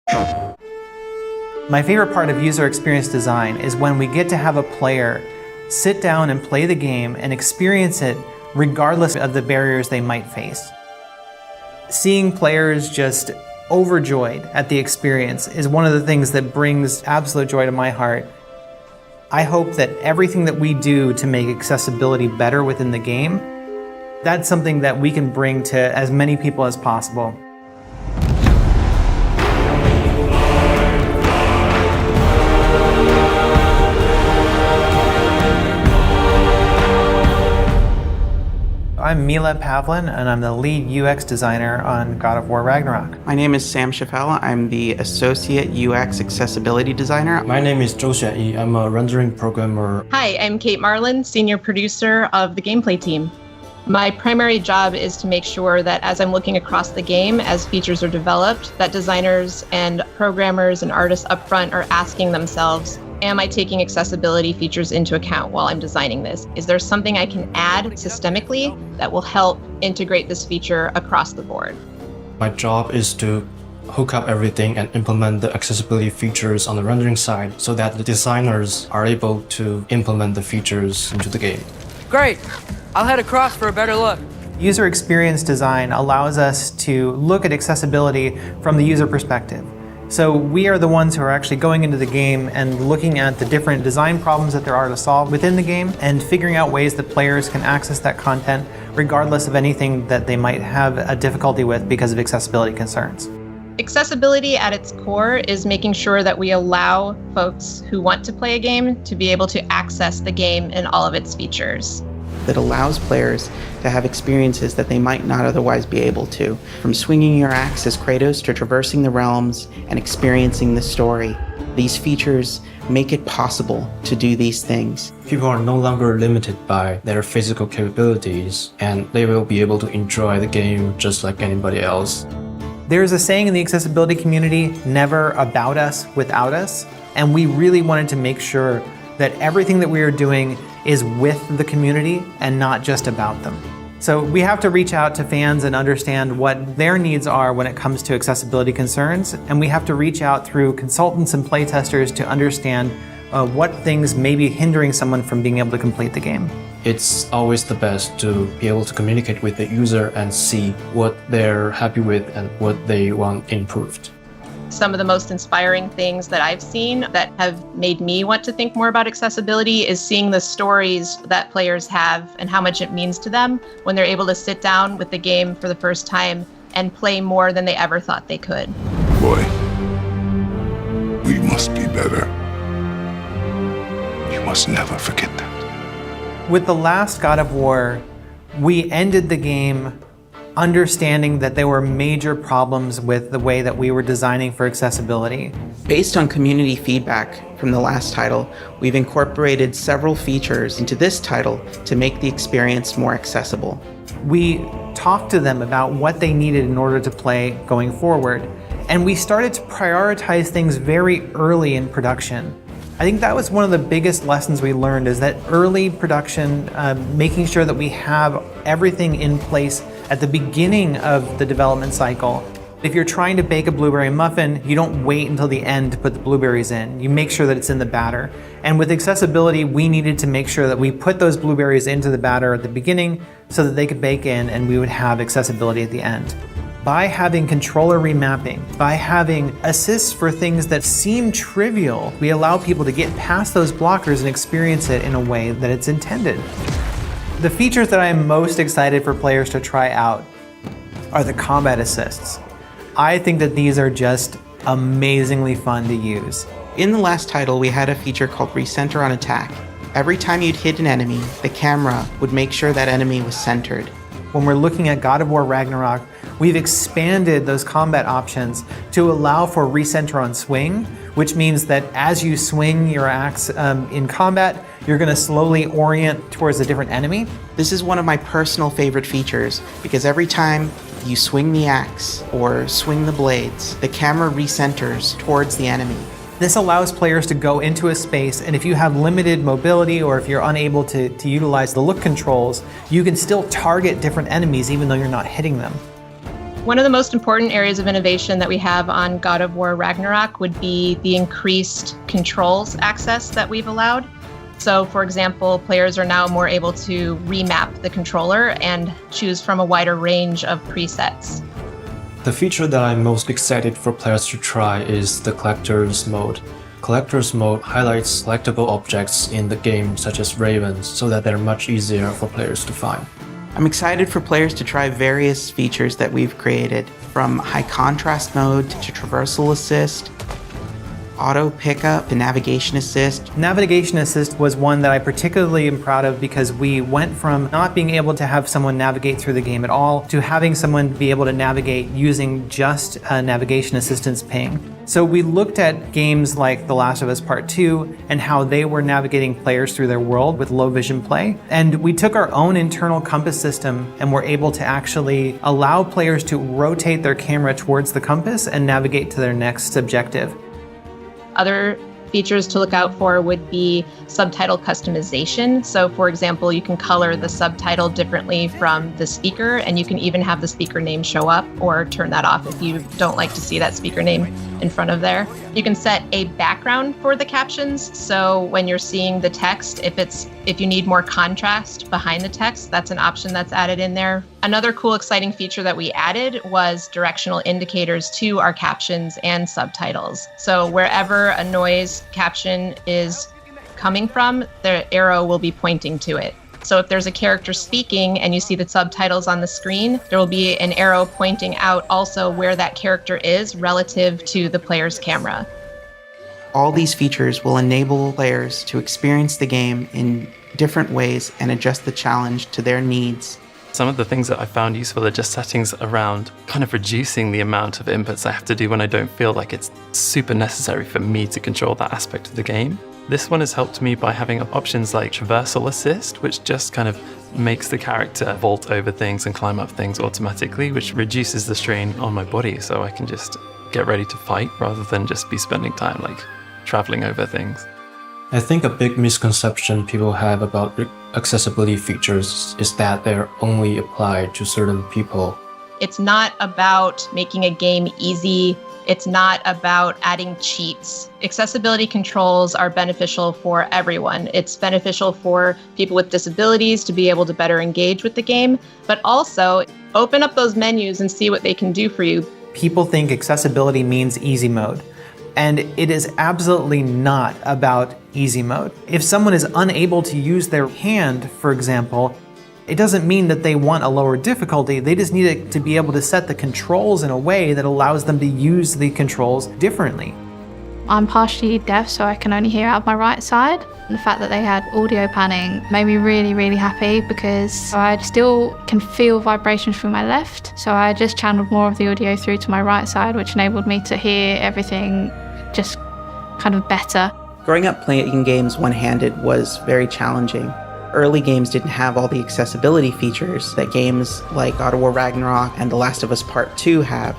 My favorite part of user experience design is when we get to have a player sit down and play the game and experience it regardless of the barriers they might face. Seeing players just overjoyed at the experience is one of the things that brings absolute joy to my heart. I hope that everything that we do to make accessibility better within the game, that's something that we can bring to as many people as possible. I'm Mila Pavlin, and I'm the lead UX designer on God of War Ragnarok. My name is Sam Chaffel. I'm the Associate UX Accessibility Designer. My name is Zhou Xuanyi. I'm a rendering programmer. Hi, I'm Kate Marlin, Senior Producer of the Gameplay team. My primary job is to make sure that as I'm looking across the game, as features are developed, that designers and programmers and artists up front are asking themselves, am I taking accessibility features into account while I'm designing this? Is there something I can add systemically that will help integrate this feature across the board? My job is to hook up everything and implement the accessibility features on the rendering side so that the designers are able to implement the features into the game. Great! I'll head across for a better look. User experience design allows us to look at accessibility from the user perspective. So we are the ones who are actually going into the game and looking at the different design problems that there are to solve within the game and figuring out ways that players can access that content regardless of anything that they might have a difficulty with because of accessibility concerns. Accessibility at its core is making sure that we allow folks who want to play a game to be able to access the game and all of its features. That allows players to have experiences that they might not otherwise be able to. From swinging your axe as Kratos to traversing the realms and experiencing the story. These features make it possible to do these things. People are no longer limited by their physical capabilities, and they will be able to enjoy the game just like anybody else. There's a saying in the accessibility community, never about us without us, and we really wanted to make sure that everything that we are doing is with the community and not just about them. So we have to reach out to fans and understand what their needs are when it comes to accessibility concerns, and we have to reach out through consultants and playtesters to understand what things may be hindering someone from being able to complete the game. It's always the best to be able to communicate with the user and see what they're happy with and what they want improved. Some of the most inspiring things that I've seen that have made me want to think more about accessibility is seeing the stories that players have and how much it means to them when they're able to sit down with the game for the first time and play more than they ever thought they could. Boy, we must be better. You must never forget that. With the last God of War, we ended the game understanding that there were major problems with the way that we were designing for accessibility. Based on community feedback from the last title, we've incorporated several features into this title to make the experience more accessible. We talked to them about what they needed in order to play going forward, and we started to prioritize things very early in production. I think that was one of the biggest lessons we learned, is that early production, making sure that we have everything in place at the beginning of the development cycle. If you're trying to bake a blueberry muffin, you don't wait until the end to put the blueberries in. You make sure that it's in the batter. And with accessibility, we needed to make sure that we put those blueberries into the batter at the beginning so that they could bake in and we would have accessibility at the end. By having controller remapping, by having assists for things that seem trivial, we allow people to get past those blockers and experience it in a way that it's intended. The features that I am most excited for players to try out are the combat assists. I think that these are just amazingly fun to use. In the last title, we had a feature called Recenter on Attack. Every time you'd hit an enemy, the camera would make sure that enemy was centered. When we're looking at God of War Ragnarok, we've expanded those combat options to allow for recenter on swing, which means that as you swing your axe in combat, you're going to slowly orient towards a different enemy. This is one of my personal favorite features because every time you swing the axe or swing the blades, the camera recenters towards the enemy. This allows players to go into a space, and if you have limited mobility or if you're unable to utilize the look controls, you can still target different enemies even though you're not hitting them. One of the most important areas of innovation that we have on God of War Ragnarok would be the increased controls access that we've allowed. So, for example, players are now more able to remap the controller and choose from a wider range of presets. The feature that I'm most excited for players to try is the Collector's Mode. Collector's Mode highlights collectible objects in the game, such as ravens, so that they're much easier for players to find. I'm excited for players to try various features that we've created, from high contrast mode to traversal assist, auto pickup to navigation assist. Navigation assist was one that I particularly am proud of because we went from not being able to have someone navigate through the game at all to having someone be able to navigate using just a navigation assistance ping. So we looked at games like The Last of Us Part 2 and how they were navigating players through their world with low vision play. And we took our own internal compass system and were able to actually allow players to rotate their camera towards the compass and navigate to their next objective. Other features to look out for would be subtitle customization. So, for example, you can color the subtitle differently from the speaker, and you can even have the speaker name show up or turn that off if you don't like to see that speaker name in front of there. You can set a background for the captions. So when you're seeing the text, if you need more contrast behind the text, that's an option that's added in there. Another cool, exciting feature that we added was directional indicators to our captions and subtitles. So wherever a noise caption is coming from, the arrow will be pointing to it. So if there's a character speaking and you see the subtitles on the screen, there will be an arrow pointing out also where that character is relative to the player's camera. All these features will enable players to experience the game in different ways and adjust the challenge to their needs. Some of the things that I found useful are just settings around kind of reducing the amount of inputs I have to do when I don't feel like it's super necessary for me to control that aspect of the game. This one has helped me by having options like traversal assist, which just kind of makes the character vault over things and climb up things automatically, which reduces the strain on my body so I can just get ready to fight rather than just be spending time like traveling over things. I think a big misconception people have about accessibility features is that they're only applied to certain people. It's not about making a game easy. It's not about adding cheats. Accessibility controls are beneficial for everyone. It's beneficial for people with disabilities to be able to better engage with the game, but also open up those menus and see what they can do for you. People think accessibility means easy mode, and it is absolutely not about easy mode. If someone is unable to use their hand, for example, it doesn't mean that they want a lower difficulty. They just need to be able to set the controls in a way that allows them to use the controls differently. I'm partially deaf, so I can only hear out of my right side. The fact that they had audio panning made me really, really happy because I still can feel vibrations through my left. So I just channeled more of the audio through to my right side, which enabled me to hear everything just kind of better. Growing up playing games one-handed was very challenging. Early games didn't have all the accessibility features that games like God of War Ragnarok and The Last of Us Part 2 have.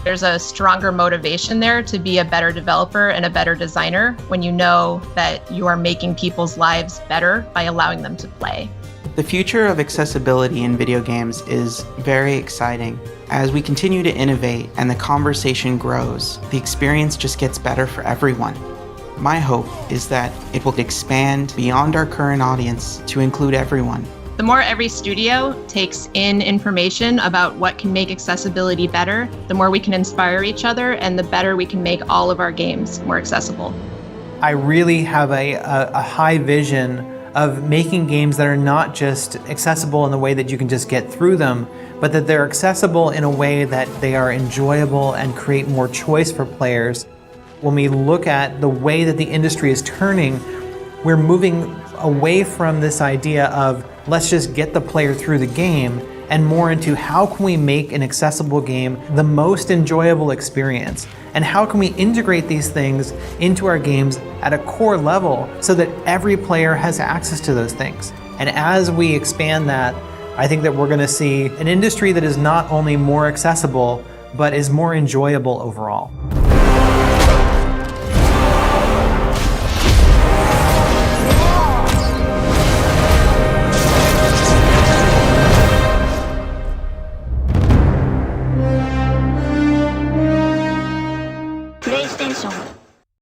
There's a stronger motivation there to be a better developer and a better designer when you know that you are making people's lives better by allowing them to play. The future of accessibility in video games is very exciting. As we continue to innovate and the conversation grows, the experience just gets better for everyone. My hope is that it will expand beyond our current audience to include everyone. The more every studio takes in information about what can make accessibility better, the more we can inspire each other and the better we can make all of our games more accessible. I really have a high vision of making games that are not just accessible in the way that you can just get through them, but that they're accessible in a way that they are enjoyable and create more choice for players. When we look at the way that the industry is turning, we're moving away from this idea of let's just get the player through the game and more into how can we make an accessible game the most enjoyable experience, and how can we integrate these things into our games at a core level so that every player has access to those things. And as we expand that, I think that we're going to see an industry that is not only more accessible but is more enjoyable overall. PlayStation